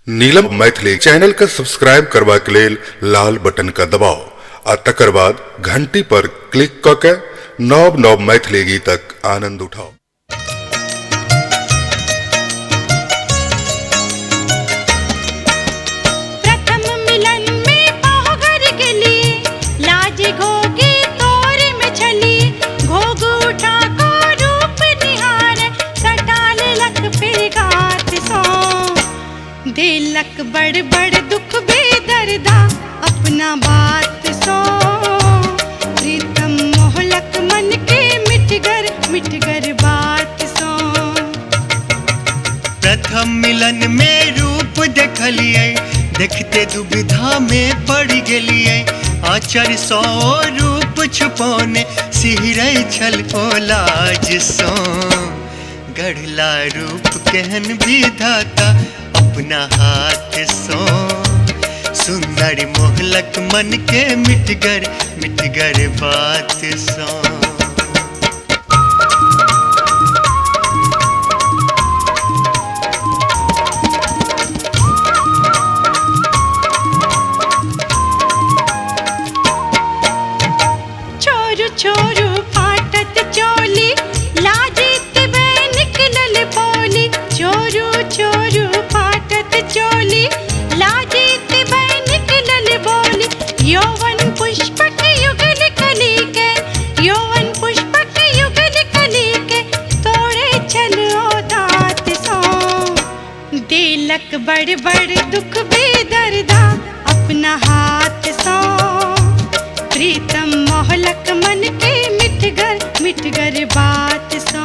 नीलम Maithili channel का subscribe करबा के लेल लाल बटन का दबाव आ तकर बाद घंटी पर क्लिक क के नव नव मैथिली गीतक आनंद उठाओ। दिलक बड़ बड़ दुख बेदर्दा अपना बात सो प्रीतम मोहलक मन के मिटगर बात सो। प्रथम मिलन में रूप देखलिए देखते दुविधा में पड़ गेलिए आचर सो रूप छुपौने सिहरै छल ओ लाज सो गढ़ला रूप केहन विधाता अपना हाथ सो सुंदर मोहलक मन के मिटगर बात सो। छोरू छोरू फाटत चोली लाजित बे निकलल बोली छोरू छोरू चोली लाजित बे निकलल बोली यौवन पुष्पक युगल कली के यौवन पुष्पक युगल कली के तोड़े चलो दांत सो दिलक बड़ बड़ दुख बेदर्दा अपना हाथ सो प्रीतम मोहलक मन के मिटगर बात सो।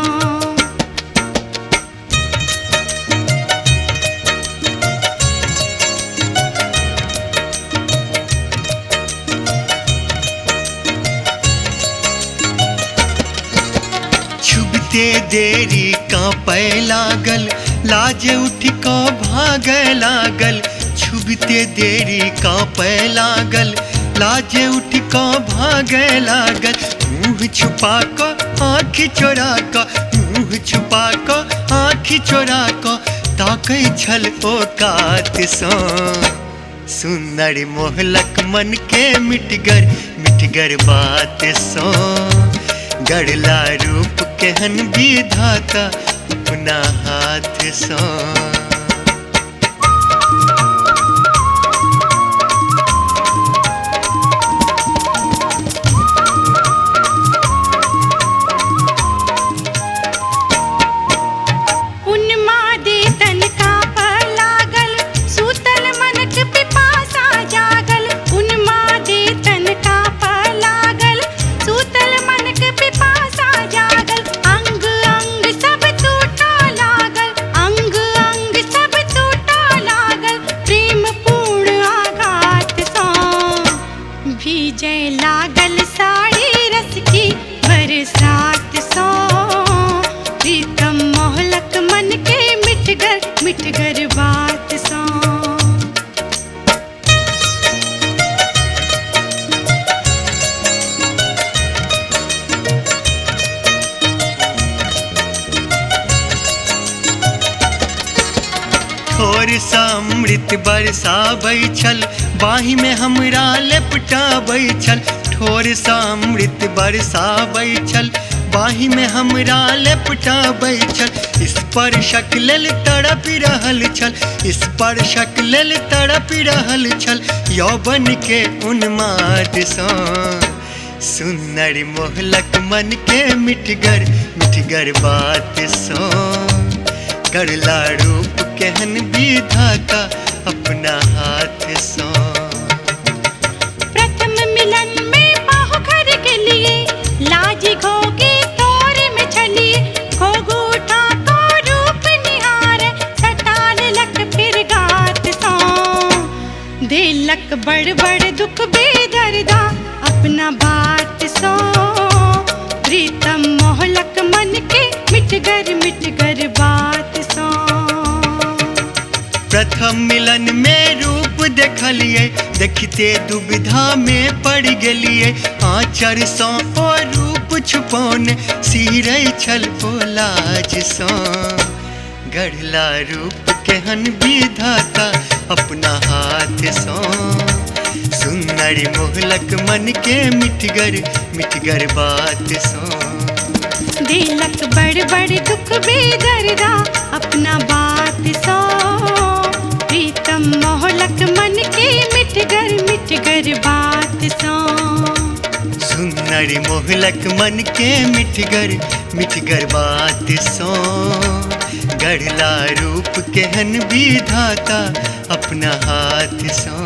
छुबते देरी कांपै लागल लाज उठ को भागै लागल छुबते देरी कांपै लागल लाज उठ को भागै लागल मुँह छुपा को आँख चोरा को मुँह छुपा को आँख चोरा को ताकै छल ओ कात सो सुंदर मोहलक मन के मिटगर बात सो गढ़ला रूप केहन विधाता अपना हाथ सो। उन्मादे तन का लागल सूतल मनक पिपासा जागल उन्मादे तन का लागल सूतल मनक पिपासा जागल अंग अंग सब टूटा लागल अंग अंग सब टूटा लागल प्रेम पूर्ण आघात सो भीजै लागल साड़ी रस की बरसात सो प्रीतम मोहलक मन के मिटगर बात सो। ठोर सा अमृत बरसाबै छल बाही में हमरा लेपटाबै छल ठोर सा अमृत बरसाबै छल बाही में हमरा लेपटाबै छल स्पर्शक लेल तड़प रहल छल स्पर्शक लेल तड़प रहल छल यौवन के उन्माद सो सुंदर मोहलक मन के मिटगर बात सो गढ़ला रूप केहन विधाता अपना हाथ सो। प्रथम मिलन में बाहु घर के लिए लाजी घोगी तोर में छली घोगू उठा को रूप निहार सटाल लक फिर गात सो दिलक बड़ बड़ दुख बेदर्दा अपना बात सो प्रीतम मोहलक मन के मिटगर बात सो। प्रथम मिलन में रूप देखलिए देखते दुविधा में पड़ गेलिए आचर सो ओ रूप छुपौने सिहरै छल ओ लाज सो गढ़ला रूप केहन विधाता अपना हाथ सो। सुन्नर मोहलक मन के मिठगर बात सो। दिलक बड़ बड़ दुख बेदर्दा अपना बात सो। प्रीतम मोहलक मन के मिठगर बात सो। सुन्नर मोहलक मन के मिठगर बात सो। गढ़ला रूप केहन विधाता अपना हाथ सो।